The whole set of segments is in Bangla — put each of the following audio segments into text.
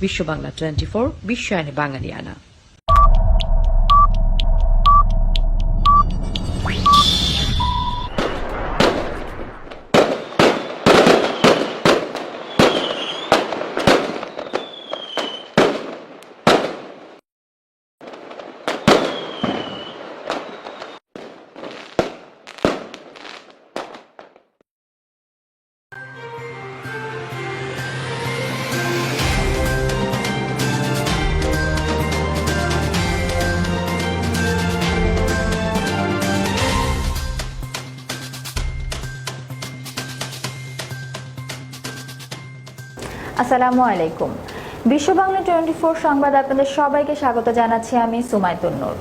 বিশ্ব বাংলা 24 বিশ্বায়নে বাঙালিয়ানা। আসসালামু আলাইকুম। বিশ্ব বাংলা 24 সংবাদ আপনাদের সবাইকে স্বাগত জানাচ্ছি আমি সুমাইতুন নূর।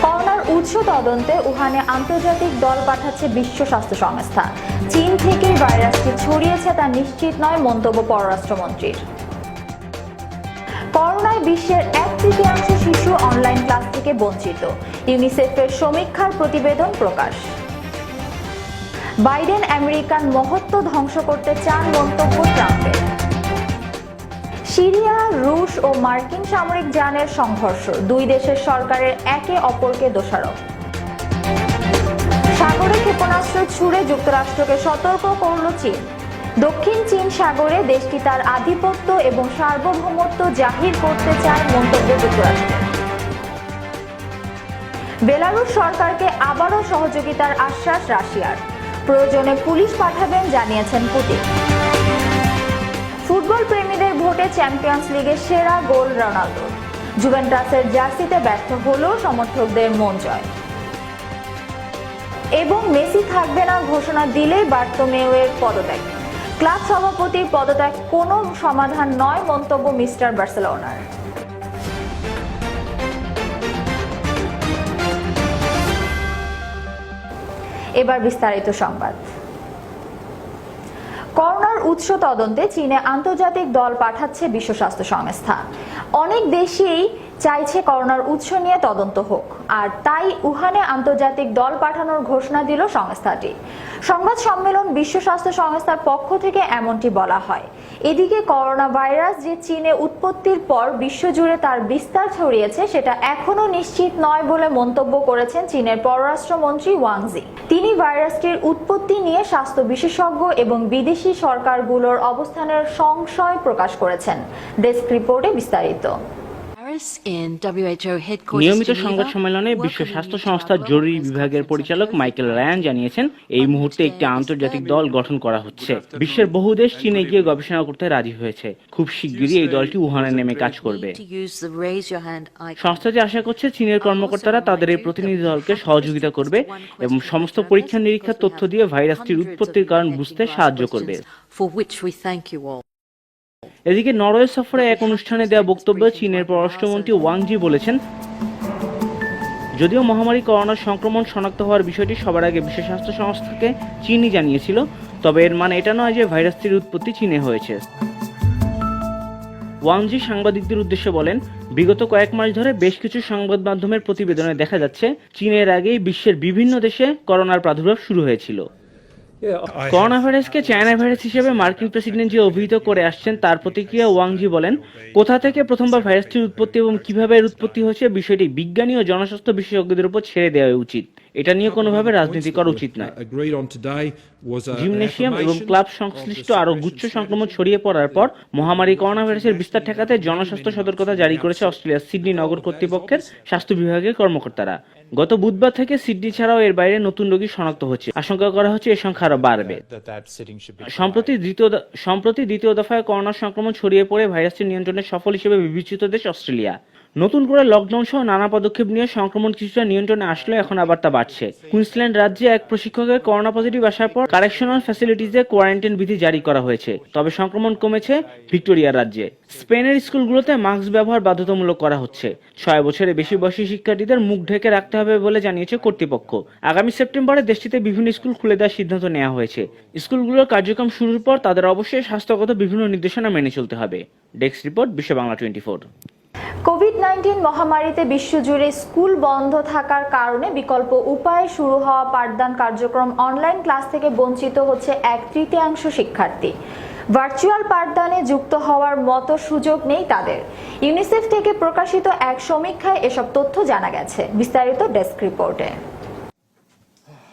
করোনার উৎস তদন্তে উহানে আন্তর্জাতিক দল পাঠাচ্ছে বিশ্ব স্বাস্থ্য সংস্থা। চীন থেকে ভাইরাসটি ছড়িয়েছে তা নিশ্চিত নয় মন্তব্য পররাষ্ট্রমন্ত্রীর। করোনায় বিশ্বের 1/3 শিশু অনলাইন ক্লাস থেকে বঞ্চিত, ইউনিসেফের সমীক্ষার প্রতিবেদন প্রকাশ। বাইডেন আমেরিকান মহত্ব ধ্বংস করতে চান মন্তব্য ট্রাম্পের। সিরিয়া, রুশ ও মার্কিন সামরিক যানের সংঘর্ষ, দুই দেশের সরকারের একে অপরকে দোষারোপ। সাগরে ক্ষেপণাস্ত্র ছুড়ে যুক্তরাষ্ট্রকে সতর্ক করল চীন। দক্ষিণ চীন সাগরে দেশটি তার আধিপত্য এবং সার্বভৌমত্ব জাহির করতে চায় মন্তব্য যুক্তরাষ্ট্রের। বেলারুশ সরকারকে আবারও সহযোগিতার আশ্বাস রাশিয়ার, প্রয়োজনে পুলিশ পাঠাবেন জানিয়েছেন পুতিন। ফুটবল প্রেমীদের ভোটে চ্যাম্পিয়ন্স লিগের সেরা গোল রোনালদোর, জুভেন্টাসের জার্সিতে ব্যর্থ হলেও সমর্থকদের মন জয়। এবং মেসি থাকবে না ঘোষণা দিলেই বার্তোমেউয়ের পদত্যাগ, ক্লাব সভাপতির পদত্যাগ কোনো সমাধান নয় মন্তব্য মিস্টার বার্সেলোনার। এবার বিস্তারিত সংবাদ। করোনার উৎস তদন্তে চীনে আন্তর্জাতিক দল পাঠাচ্ছে বিশ্ব স্বাস্থ্য সংস্থা। অনেক দেশই চাইছে করোনার উৎস নিয়ে তদন্ত হোক, আর তাই উহানে আন্তর্জাতিক দল পাঠানোর ঘোষণা দিল সংস্থাটি। সংবাদ সম্মেলন বিশ্ব স্বাস্থ্য সংস্থার পক্ষ থেকে এমনটি বলা হয়। এদিকে করোনা ভাইরাস যে চীনে উৎপত্তির পর বিশ্বজুড়ে তার বিস্তার ছড়িয়েছে সেটা এখনো নিশ্চিত নয় বলে মন্তব্য করেছেন চীনের পররাষ্ট্রমন্ত্রী ওয়াং জি। তিনি ভাইরাসটির উৎপত্তি নিয়ে স্বাস্থ্য বিশেষজ্ঞ এবং বিদেশি সরকারগুলোর অবস্থানের সংশয় প্রকাশ করেছেন। ডেস্ক রিপোর্টে বিস্তারিত। নিয়মিত সংবাদ সম্মেলনে বিশ্ব স্বাস্থ্য সংস্থার জরুরি বিভাগের পরিচালক মাইকেল রায়ান জানিয়েছেন, এই মুহূর্তে একটি আন্তর্জাতিক দল গঠন করা হচ্ছে। বিশ্বের বহু দেশ চীনে গিয়ে গবেষণা করতে রাজি হয়েছে। খুব শিগগিরই এই দলটি উহানে নেমে কাজ করবে। সংস্থাটি আশা করছে চীনের কর্মকর্তারা তাদের এই প্রতিনিধি দলকে সহযোগিতা করবে এবং সমস্ত পরীক্ষা নিরীক্ষার তথ্য দিয়ে ভাইরাসটির উৎপত্তির কারণ বুঝতে সাহায্য করবে। এদিকে নরওয়ে সফরে এক অনুষ্ঠানে দেওয়া বক্তব্যে চীনের পররাষ্ট্রমন্ত্রী ওয়াং জি বলেছেন, যদিও মহামারী করোনার সংক্রমণ শনাক্ত হওয়ার বিষয়টি সবার আগে বিশ্ব স্বাস্থ্য সংস্থাকে চীনই জানিয়েছিল, তবে এর মানে এটা নয় যে ভাইরাসটির উৎপত্তি চীনে হয়েছে। ওয়াং জি সাংবাদিকদের উদ্দেশ্যে বলেন, বিগত কয়েক মাস ধরে বেশ কিছু সংবাদ মাধ্যমের প্রতিবেদনে দেখা যাচ্ছে চীনের আগেই বিশ্বের বিভিন্ন দেশে করোনার প্রাদুর্ভাব শুরু হয়েছিল। করোনা ভাইরাসকে চায়না ভাইরাস হিসেবে মার্কিন প্রেসিডেন্ট যে অভিহিত করে আসছেন তার প্রতিক্রিয়া ওয়াং জি বলেন, কোথা থেকে প্রথমবার ভাইরাসটির উৎপত্তি এবং কিভাবে এর উৎপত্তি হয়েছে বিষয়টি বিজ্ঞানী ও জনস্বাস্থ্য বিশেষজ্ঞদের উপর ছেড়ে দেওয়া উচিত। এটা নিয়ে কোনোভাবে রাজনীতি করা উচিত নয়। জিমনেশিয়াম এবং ক্লাব সংশ্লিষ্ট আরো গুচ্ছ সংক্রমণ ছড়িয়ে পড়ার পর মহামারী করোনা ভাইরাসের বিস্তার ঠেকাতে জনস্বাস্থ্য সতর্কতা জারি করেছে অস্ট্রেলিয়ার সিডনি নগর কর্তৃপক্ষের স্বাস্থ্য বিভাগের কর্মকর্তারা। গত বুধবার থেকে সিডনি ছাড়াও এর বাইরে নতুন রোগী শনাক্ত হচ্ছে। আশঙ্কা করা হচ্ছে এর সংখ্যা আরো বাড়বে। সম্প্রতি দ্বিতীয় দফায় করোনা সংক্রমণ ছড়িয়ে পড়ে ভাইরাসটি নিয়ন্ত্রণে সফল হিসেবে বিবেচিত দেশ অস্ট্রেলিয়া। নতুন করে লকডাউন সহ নানা পদক্ষেপ নিয়ে সংক্রমণ কিছুটা নিয়ন্ত্রণে আসলে এখন আবার তা বাড়ছে। কুইন্সল্যান্ড রাজ্যে এক প্রশিক্ষকের করোনা পজিটিভ আসার পর কারেকশনাল ফ্যাসিলিটিজে কোয়ারেন্টাইন বিধি জারি করা হয়েছে, তবে সংক্রমণ কমেছে ভিক্টোরিয়া রাজ্যে। স্পেনের স্কুলগুলোতে মাস্ক ব্যবহার বাধ্যতামূলক করা হচ্ছে। 6 বছরের বেশি বয়সী শিক্ষার্থীদের মুখ ঢেকে রাখতে হবে বলে জানিয়েছে কর্তৃপক্ষ। আগামী সেপ্টেম্বরে দেশটিতে বিভিন্ন স্কুল খুলে দেওয়ার সিদ্ধান্ত নেওয়া হয়েছে। স্কুলগুলোর কার্যক্রম শুরুর পর তাদের অবশ্যই স্বাস্থ্যগত বিভিন্ন নির্দেশনা মেনে চলতে হবে। ডেস্ক রিপোর্ট, বিশ্ব বাংলা 24। কোভিড-19 মহামারীতে বিশ্বজুড়ে স্কুল বন্ধ থাকার কারণে বিকল্প উপায়ে শুরু হওয়া পাঠদান কার্যক্রম অনলাইন ক্লাস থেকে বঞ্চিত হচ্ছে 1/3 শিক্ষার্থী। ভার্চুয়াল পাঠদানে যুক্ত হওয়ার মতো সুযোগ নেই তাদের। ইউনিসেফ থেকে প্রকাশিত এক সমীক্ষায় এসব তথ্য জানা গেছে। বিস্তারিত ডেস্ক রিপোর্টে।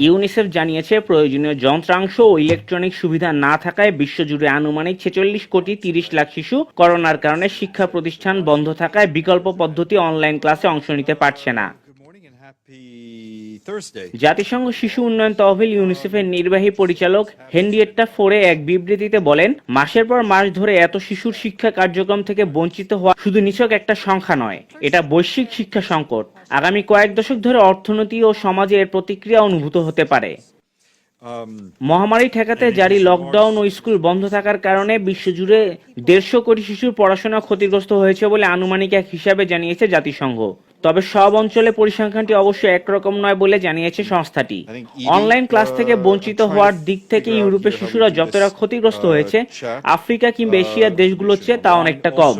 ইউনিসেফ জানিয়েছে, প্রয়োজনীয় যন্ত্রাংশ ও ইলেকট্রনিক সুবিধা না থাকায় বিশ্বজুড়ে আনুমানিক 46 কোটি 30 লাখ শিশু করোনার কারণে শিক্ষা প্রতিষ্ঠান বন্ধ থাকায় বিকল্প পদ্ধতি অনলাইন ক্লাসে অংশ নিতে পারছে না। জাতিসংঘ শিশু উন্নয়ন তহবিল ইউনিসেফের নির্বাহী পরিচালক হেনরিয়েট্টা ফোরে এক বিবৃতিতে বলেন, মাসের পর মাস ধরে এত শিশুর শিক্ষা কার্যক্রম থেকে বঞ্চিত হওয়া শুধু নিছক একটা সংখ্যা নয়, এটা বৈশ্বিক শিক্ষা সংকট। আগামী কয়েক দশক ধরে অর্থনীতি ও সমাজে এর প্রতিক্রিয়া অনুভূত হতে পারে। মহামারী ঠেকাতে জারি লকডাউন ও স্কুল বন্ধ থাকার কারণে বিশ্বজুড়ে 150 কোটি শিশুর পড়াশোনা ক্ষতিগ্রস্ত হয়েছে বলে আনুমানিক এক হিসাবে জানিয়েছে জাতিসংঘ। তবে সব অঞ্চলে পরিসংখ্যানটি অবশ্য একরকম নয় বলে জানিয়েছে সংস্থাটি। অনলাইন ক্লাস থেকে বঞ্চিত হওয়ার দিক থেকে ইউরোপের শিশুরা যতটা ক্ষতিগ্রস্ত হয়েছে, আফ্রিকা কিংবা এশিয়ার দেশগুলোর চেয়ে তা অনেকটা কম।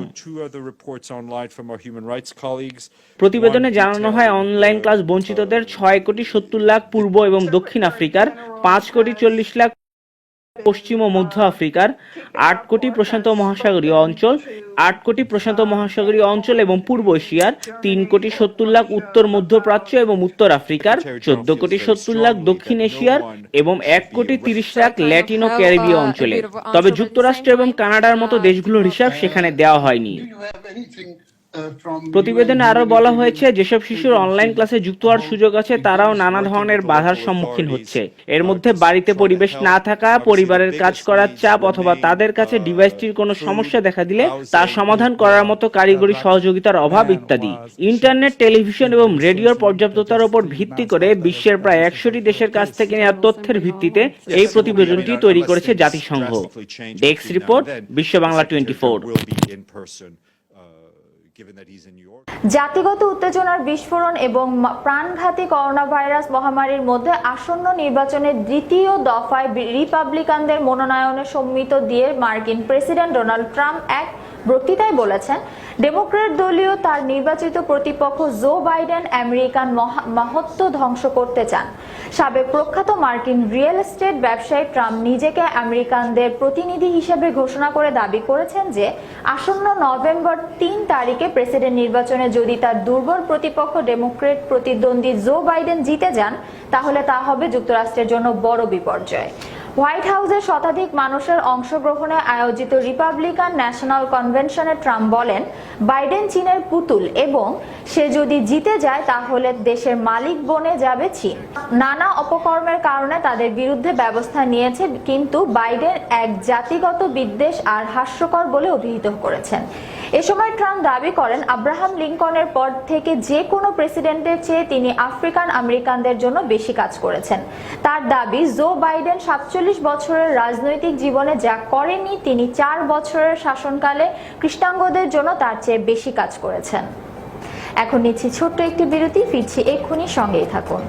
প্রতিবেদনে জানানো হয়, অনলাইন ক্লাস বঞ্চিতদের 6 কোটি 70 লাখ পূর্ব এবং দক্ষিণ আফ্রিকার, 5 কোটি 40 লাখ পশ্চিম ও মধ্য আফ্রিকার, 8 কোটি প্রশান্ত মহাসাগরীয় অঞ্চল, 8 কোটি প্রশান্ত মহাসাগরীয় অঞ্চল এবং পূর্ব এশিয়ার, 3 কোটি 70 লাখ উত্তর মধ্যপ্রাচ্য এবং উত্তর আফ্রিকার, 14 কোটি 70 লাখ দক্ষিণ এশিয়ার এবং 1 কোটি 30 লাখ ল্যাটিন ও ক্যারিবীয় অঞ্চলে। তবে যুক্তরাষ্ট্র এবং কানাডার মতো দেশগুলোর হিসাব সেখানে দেওয়া হয়নি। প্রতিবেদনে আরো বলা হয়েছে, যেসব শিশুর অনলাইন ক্লাসে যুক্ত হওয়ার সুযোগ আছে তারাও নানা ধরনের বাধার সম্মুখীন হচ্ছে। এর মধ্যে বাড়িতে পরিবেশ না থাকা, পরিবারের কাজ করার চাপ অথবা তাদের কাছে ডিভাইসটির কোনো সমস্যা দেখা দিলে তা সমাধান করার মতো কারিগরি সহযোগিতার অভাব ইত্যাদি। ইন্টারনেট, টেলিভিশন এবং রেডিওর পর্যাপ্ততার উপর ভিত্তি করে বিশ্বের প্রায় 100টি দেশের কাছ থেকে নেওয়া তথ্যের ভিত্তিতে এই প্রতিবেদনটি তৈরি করেছে জাতিসংঘ। ডেস্ক রিপোর্ট, বিশ্ব বাংলা 24। জাতিগত উত্তেজনার বিস্ফোরণ এবং প্রাণঘাতী করোনা ভাইরাস মহামারীর মধ্যে আসন্ন নির্বাচনের দ্বিতীয় দফায় রিপাবলিকানদের মনোনয়নের সম্মত দিয়ে মার্কিন প্রেসিডেন্ট ডোনাল্ড ট্রাম্প এক বক্তৃতায় বলেছেন, ডেমোক্র্যাট দলীয় তার নির্বাচিত প্রতিপক্ষ জো বাইডেন আমেরিকান মাহাত্ম্য ধ্বংস করতে চান। সাবেক প্রখ্যাত মার্কিন রিয়েল এস্টেট ব্যবসায়ী ট্রাম্প নিজেকে আমেরিকানদের প্রতিনিধি হিসেবে ঘোষণা করে দাবি করেছেন যে আসন্ন নভেম্বর 3 তারিখে প্রেসিডেন্ট নির্বাচনে যদি তার দুর্বল প্রতিপক্ষ ডেমোক্র্যাট প্রতিদ্বন্দ্বী জো বাইডেন জিতে যান, তাহলে তা হবে যুক্তরাষ্ট্রের জন্য বড় বিপর্যয়। হোয়াইট হাউসের শতাধিক মানুষের অংশগ্রহণে আয়োজিত রিপাবলিকান ন্যাশনাল কনভেনশনে ট্রাম্প বলেন, বাইডেন চীনের পুতুল এবং সে যদি জিতে যায় তাহলে দেশের মালিক বনে যাবে চীন। নানা অপকর্মের কারণে তাদের বিরুদ্ধে ব্যবস্থা নিয়েছে, কিন্তু বাইডেন এক জাতিগত বিদ্বেষ আর হাস্যকর বলে অভিহিত করেছেন। এ সময় ট্রাম্প দাবি করেন, আব্রাহাম লিঙ্কনের পর থেকে যে কোনো প্রেসিডেন্টের চেয়ে তিনি আফ্রিকান আমেরিকানদের জন্য বেশি কাজ করেছেন। তার দাবি, জো বাইডেন 47 বছরের রাজনৈতিক জীবনে যা করেনি তিনি 4 বছরের শাসনকালে কৃষ্ণাঙ্গদের জন্য তার চেয়ে বেশি কাজ করেছেন। এখন নিচ্ছি ছোট্ট একটি বিরতি, ফিরছি এক্ষুনি, সঙ্গেই থাকুন।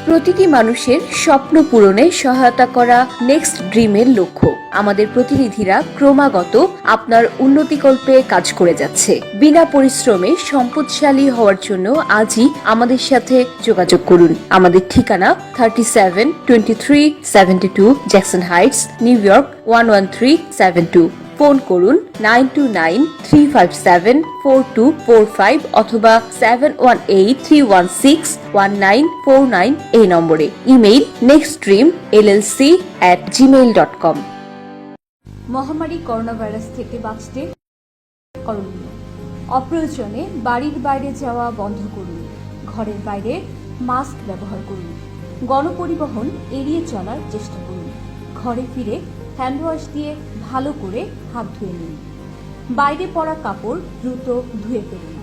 প্রতিটি মানুষের স্বপ্ন পূরণে সহায়তা করা নেক্সট ড্রিমের লক্ষ্য। আমাদের প্রতিনিধিরা ক্রমাগত আপনার উন্নতিকল্পে কাজ করে যাচ্ছে। বিনা পরিশ্রমে সম্পদশালী হওয়ার জন্য আজই আমাদের সাথে যোগাযোগ করুন। আমাদের ঠিকানা 372372 Jackson Heights, new York 11372। Phone করুন 9293574245 অথবা 7183161949 এই নম্বরে। Email nextdreamllc@gmail.com। মহামারী করোনা ভাইরাস থেকে বাঁচতে করণীয়: অপ্রয়োজনে বাড়ির বাইরে যাওয়া বন্ধ করুন। ঘরের বাইরে মাস্ক ব্যবহার করুন। গণপরিবহন এড়িয়ে চলার চেষ্টা করুন। ঘরে ফিরে হ্যান্ড ওয়াশ দিয়ে ভালো করে হাত ধুয়ে নিন। বাইরে পরা কাপড় দ্রুত ধুয়ে ফেলুন।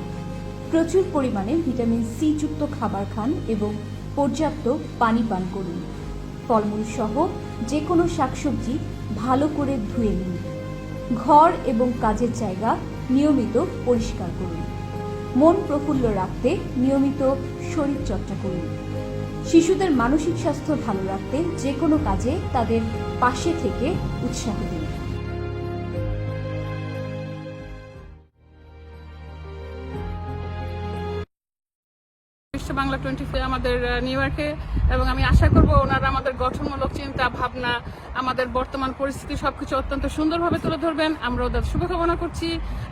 প্রচুর পরিমাণে ভিটামিন সি যুক্ত খাবার খান এবং পর্যাপ্ত পানি পান করুন। ফলমূল সহ যে কোনো শাকসবজি ভালো করে ধুয়ে নিন। ঘর এবং কাজের জায়গা নিয়মিত পরিষ্কার করুন। মন প্রফুল্ল রাখতে নিয়মিত শরীরচর্চা করুন। শিশুদের মানসিক স্বাস্থ্য ভালো রাখতে যে কোনো কাজে তাদের পাশে থেকে উৎসাহ দিন। বিশ্ব বাংলা বাংলা 24 আমাদের নিউ ইয়র্কে, এবং আমি আশা করব ওনারা আমাদের গঠনমূলক চিন্তা ভাবনা, আমাদের বর্তমান পরিস্থিতি সবকিছু অত্যন্ত সুন্দরভাবে তুলে ধরবেন। আমরা ওদের শুভকামনা করছি।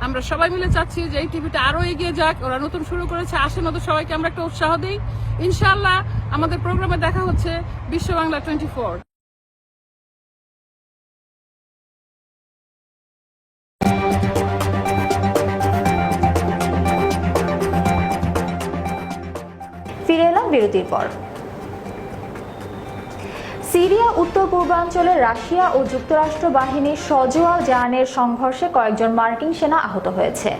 আমরা সবাই মিলে চাচ্ছি যে এই টিভিটা আরো এগিয়ে যাক। ওরা নতুন শুরু করেছে, আসেন ওদের সবাইকে আমরা একটা উৎসাহ দিই। ইনশাআল্লাহ আমাদের প্রোগ্রামে দেখা হচ্ছে বিশ্ব বাংলা 24। ফিরে এলাম বিরতির পর। সিরিয়া উত্তর পূর্বাঞ্চলে রাশিয়া ও যুক্তরাষ্ট্র বাহিনীর সজোয়া জানের সংঘর্ষে কয়েকজন মার্কিন সেনা আহত হয়েছে।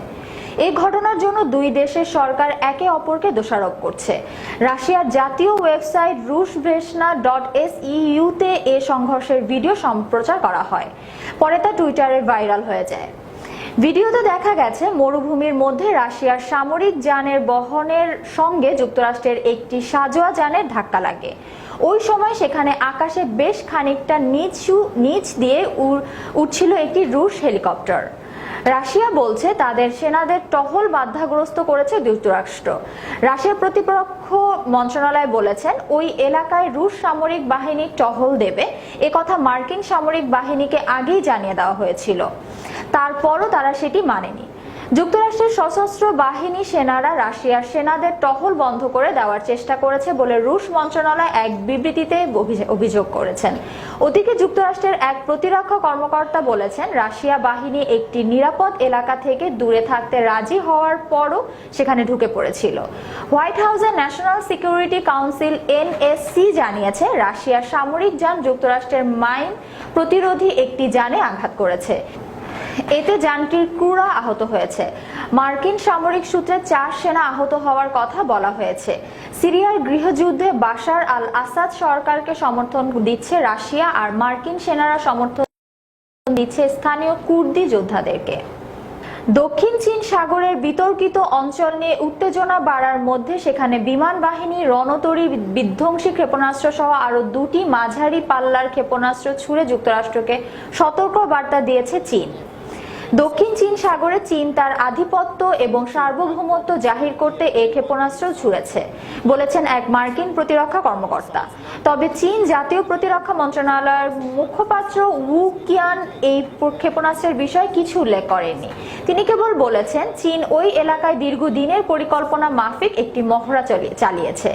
এই ঘটনার জন্য দুই দেশের সরকার একে অপরকে দোষারোপ করছে। রাশিয়ার জাতীয় ওয়েবসাইট rusveshna.su তে এ সংঘর্ষের ভিডিও সম্প্রচার করা হয়, পরে তা টুইটারে ভাইরাল হয়ে যায়। ভিডিওতে দেখা গেছে মরুভূমির মধ্যে রাশিয়ার সামরিক যানের বহনের সঙ্গে যুক্তরাষ্ট্রের একটি সাজোয়া যানের ধাক্কা লাগে। ওই সময় সেখানে আকাশে বেশ খানিকটা নিচ দিয়ে উঠছিল একটি রুশ হেলিকপ্টার। রাশিয়া বলছে তাদের সেনাদের টহল বাধাগ্রস্ত করেছে যুক্তরাষ্ট্র। রাশিয়ার প্রতিপক্ষ মন্ত্রণালয় বলেছেন ওই এলাকায় রুশ সামরিক বাহিনী টহল দেবে, একথা মার্কিন সামরিক বাহিনীকে আগেই জানিয়ে দেওয়া হয়েছিল। তারপরও তারা সেটি মানেনি। যুক্তরাষ্ট্রের সশস্ত্র বাহিনী সেনারা রাশিয়ার সেনাদের টহল বন্ধ করে দেওয়ার চেষ্টা করেছে বলে রুশ মন্ত্রণালয় এক বিবৃতিতে অভিযোগ করেছেন। ওদিকে যুক্তরাষ্ট্রের এক প্রতিরক্ষা কর্মকর্তা বলেছেন রাশিয়া বাহিনী একটি নিরাপদ এলাকা থেকে দূরে থাকতে রাজি হওয়ার পরও সেখানে ঢুকে পড়েছিল। হোয়াইট হাউসের ন্যাশনাল সিকিউরিটি কাউন্সিল এনএসসি জানিয়েছে রাশিয়ার সামরিক যান যুক্তরাষ্ট্রের মাইন প্রতিরোধী একটি যানে আঘাত করেছে। এতে যানটির ক্রুরা আহত হয়েছে। মার্কিন সামরিক সূত্রে 4 সেনা আহত হওয়ার কথা বলা হয়েছে। সিরিয়ার গৃহযুদ্ধে বাশার আল আসাদ সরকারকে সমর্থন দিচ্ছে রাশিয়া, আর মার্কিন সেনারা সমর্থন দিচ্ছে স্থানীয় কুর্দি যোদ্ধাদেরকে। দক্ষিণ চীন সাগরের বিতর্কিত অঞ্চল নিয়ে উত্তেজনা বাড়ার মধ্যে সেখানে বিমান বাহিনী রণতরী, বিধ্বংসী ক্ষেপণাস্ত্র সহ আরো 2টি মাঝারি পাল্লার ক্ষেপণাস্ত্র ছুড়ে যুক্তরাষ্ট্রকে সতর্ক বার্তা দিয়েছে চীন। দক্ষিণ চীন সাগরে চীন তার আধিপত্য এবং সার্বভৌমত্ব জাহির করতে এই ক্ষেপণাস্ত্র ছুড়েছে বলেছেন এক মার্কিন প্রতিরক্ষা কর্মকর্তা। তবে চীন জাতীয় প্রতিরক্ষা মন্ত্রণালয়ের মুখপাত্র উ কিয়ান এই ক্ষেপণাস্ত্রের বিষয়ে কিছু উল্লেখ করেননি। তিনি কেবল বলেছেন চীন ওই এলাকায় দীর্ঘদিনের পরিকল্পনা মাফিক একটি মহড়া চালিয়েছে।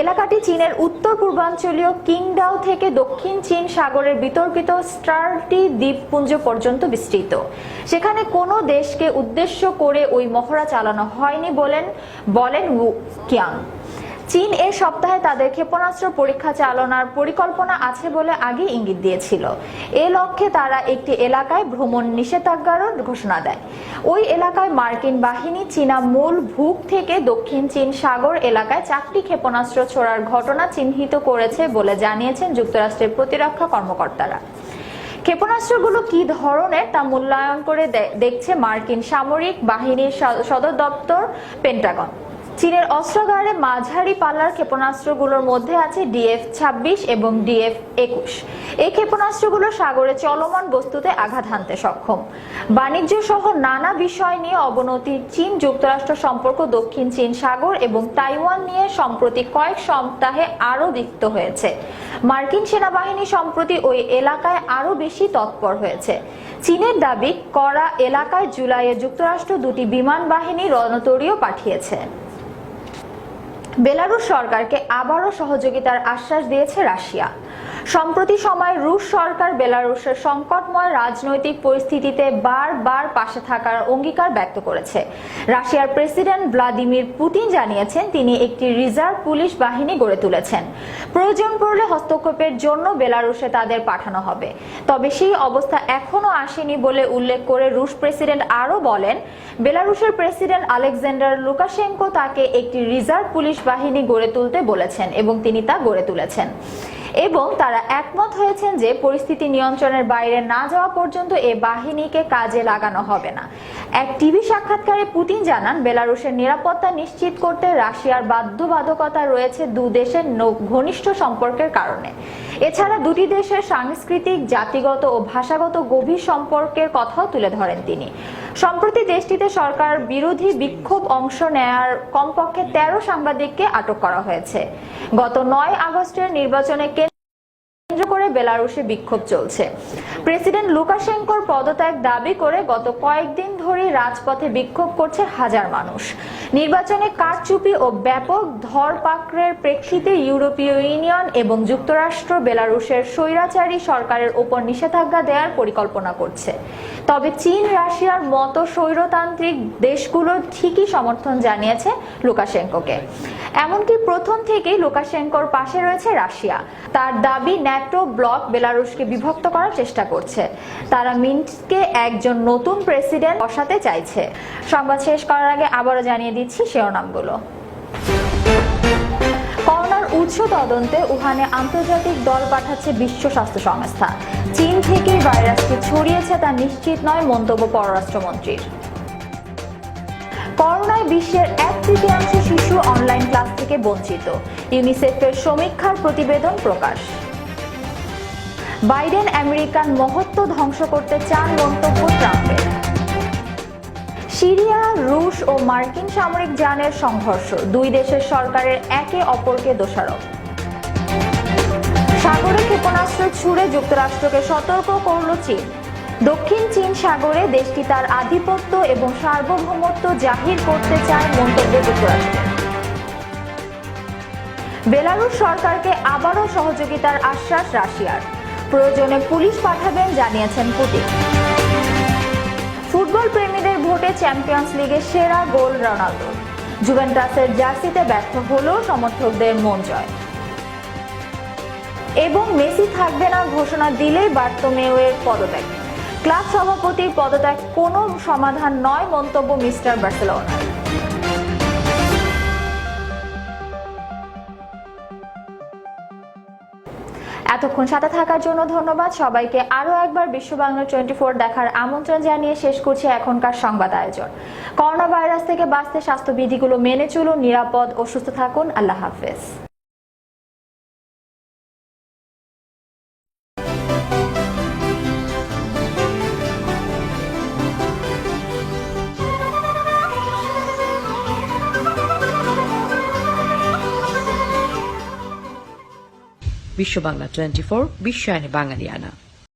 এলাকাটি চীনের উত্তর পূর্বাঞ্চলীয় কিংডাও থেকে দক্ষিণ চীন সাগরের বিতর্কিত স্টার্টি দ্বীপপুঞ্জ পর্যন্ত বিস্তৃত। সেখানে কোনো দেশকে উদ্দেশ্য করে ওই মহড়া চালানো হয়নি বলেন উ কিয়াং। চীন এ সপ্তাহে তাদের ক্ষেপণাস্ত্র পরীক্ষা চালানোর পরিকল্পনা আছে বলে আগে ইঙ্গিত দিয়েছিল। এ লক্ষ্যে তারা একটি এলাকায় ভ্রমণ নিষেধাজ্ঞারও ঘোষণা দেয়। ওই এলাকায় মার্কিন বাহিনী চীনা মূল ভূখ থেকে দক্ষিণ চীন সাগর এলাকায় 4টি ক্ষেপণাস্ত্র ছোড়ার ঘটনা চিহ্নিত করেছে বলে জানিয়েছেন যুক্তরাষ্ট্রের প্রতিরক্ষা কর্মকর্তারা। ক্ষেপণাস্ত্রগুলো কি ধরনের তা মূল্যায়ন করে দেখছে মার্কিন সামরিক বাহিনীর সদর দপ্তর পেন্টাগন। চীনের অস্ত্রাগারে মাঝারি পাল্লার ক্ষেপণাস্ত্রগুলোর মধ্যে আছে DF-26 এবং DF-21। এই ক্ষেপণাস্ত্রগুলো সাগরে চলমান বস্তুতে আঘাত হানতে সক্ষম। বাণিজ্য সহ নানা বিষয় নিয়ে অবনতি চীন যুক্তরাষ্ট্র সম্পর্ক দক্ষিণ চীন সাগর এবং তাইওয়ান নিয়ে সম্প্রতি কয়েক সপ্তাহে আরও তিক্ত হয়েছে। মার্কিন সেনাবাহিনী সম্প্রতি ওই এলাকায় আরও বেশি তৎপর হয়েছে। চীনের দাবি করা এলাকায় জুলাইয়ে যুক্তরাষ্ট্র 2টি বিমান বাহিনী রণতরীও পাঠিয়েছে। বেলারুশ সরকারকে আবারও সহযোগিতার আশ্বাস দিয়েছে রাশিয়া। সম্প্রতি সময়ে রুশ সরকার বেলারুশের সংকটময় রাজনৈতিক পরিস্থিতিতে বারবার পাশে থাকার অঙ্গীকার ব্যক্ত করেছে। রাশিয়ার প্রেসিডেন্ট ভ্লাদিমির পুতিন জানিয়েছেন তিনি একটি রিজার্ভ পুলিশ বাহিনী গড়ে তুলেছেন। প্রয়োজন পড়লে হস্তক্ষেপের জন্য বেলারুশে তাদের পাঠানো হবে। তবে সেই অবস্থা এখনো আসেনি বলে উল্লেখ করে রুশ প্রেসিডেন্ট আরও বলেন বেলারুশের প্রেসিডেন্ট আলেকজান্ডার লুকাশেঙ্কো তাকে একটি রিজার্ভ পুলিশ বাহিনী গড়ে তুলতে বলেছেন এবং তিনি তা গড়ে তুলেছেন এবং তারা একমত হয়েছেন যে পরিস্থিতি নিয়ন্ত্রণের বাইরে না যাওয়া পর্যন্ত এই বাহিনীকে কাজে লাগানো হবে না। এক টিভি সাক্ষাৎকারে পুতিন জানান বেলারুশের নিরাপত্তা নিশ্চিত করতে রাশিয়ার বাধ্যবাধকতা রয়েছে 2 দেশের ঘনিষ্ঠ সম্পর্কের কারণে। এছাড়া দুটি দেশের সাংস্কৃতিক, জাতিগত ও ভাষাগত গভীর সম্পর্কের কথাও তুলে ধরেন তিনি। সম্প্রতি দেশটিতে সরকার বিরোধী বিক্ষোভ অংশ নেয়ার কমপক্ষে 13 সাংবাদিককে আটক করা হয়েছে। গত 9 আগস্টের নির্বাচনে কেন্দ্র করে বেলারুশে বিক্ষোভ চলছে। প্রেসিডেন্ট লুকাশেঙ্কোর পদত্যাগ দাবি করে গত কয়েকদিন ধরে রাজপথে বিক্ষোভ করছে হাজার মানুষ। নির্বাচনে কারচুপি ও ব্যাপক ধরপাকড়ের প্রেক্ষিতে ইউরোপীয় ইউনিয়ন এবং যুক্তরাষ্ট্র বেলারুশের স্বৈরাচারী সরকারের উপর নিষেধাজ্ঞা দেওয়ার পরিকল্পনা করছে। তবে চীন, রাশিয়ার মতো স্বৈরতান্ত্রিক দেশগুলো ঠিকই সমর্থন জানিয়েছে লুকাশেঙ্কোকে। এমনকি প্রথম থেকেই লুকাশেঙ্কোর পাশে রয়েছে রাশিয়া। তার দাবি ন্যাটো ব্লক বেলারুশকে বিভক্ত করার চেষ্টা করছে। তারা মিনস্কে একজন নতুন প্রেসিডেন্ট বসাতে চাইছে। সংবাদ শেষ করার আগে আবারও জানিয়ে দিচ্ছি শিরোনামগুলো। করোনার উৎস তদন্তে উহানে আন্তর্জাতিক দল পাঠাচ্ছে বিশ্ব স্বাস্থ্য সংস্থা। চীন থেকেই ভাইরাসটি ছড়িয়েছে তা নিশ্চিত নয় মন্তব্য পররাষ্ট্রমন্ত্রীর। করোনায় বিশ্বের 1/3 শিশু অনলাইন ক্লাস থেকে বঞ্চিত, ইউনিসেফের সমীক্ষার প্রতিবেদন প্রকাশ। বাইডেন আমেরিকান মহত্ব ধ্বংস করতে চান মন্তব্য ট্রাম্পের। সিরিয়া, রুশ ও মার্কিন সামরিক যানের সংঘর্ষ, দুই দেশের সরকারের একে অপরকে দোষারোপ। সাগরে ক্ষেপণাস্ত্র ছুড়ে যুক্তরাষ্ট্রকে সতর্ক করল চীন। দক্ষিণ চীন সাগরে দেশটি তার আধিপত্য এবং সার্বভৌমত্ব জাহির করতে চায় মন্তব্য যুক্তরাষ্ট্রের। বেলারুশ সরকারকে আবারও সহযোগিতার আশ্বাস রাশিয়ার, প্রয়োজনে পুলিশ পাঠাবেন জানিয়েছেন পুতিন। ফুটবল প্রেমীদের ভোটে চ্যাম্পিয়ন্স লিগের সেরা গোল রোনালদো, জুভেন্টাসের জার্সিতে ব্যর্থ হলেও সমর্থকদের মন জয়। এবং মেসি থাকবে না ঘোষণা দিলেই বার্তোমেউয়ের পদত্যাগ, ক্লাব সভাপতির পদত্যাগ কোনো সমাধান নয় মন্তব্য মিস্টার বার্সেলোনা। এতক্ষণ সাথে থাকার জন্য ধন্যবাদ সবাইকে। আরো একবার বিশ্ব বাংলা 24 দেখার আমন্ত্রণ জানিয়ে শেষ করছি এখনকার সংবাদ আয়োজন। করোনা ভাইরাস থেকে বাঁচতে স্বাস্থ্যবিধিগুলো মেনে চলুন, নিরাপদ ও সুস্থ থাকুন। আল্লাহ হাফেজ। বিশ্ব বাংলা 24 বিশ্বায়নে বাঙালিয়ানা।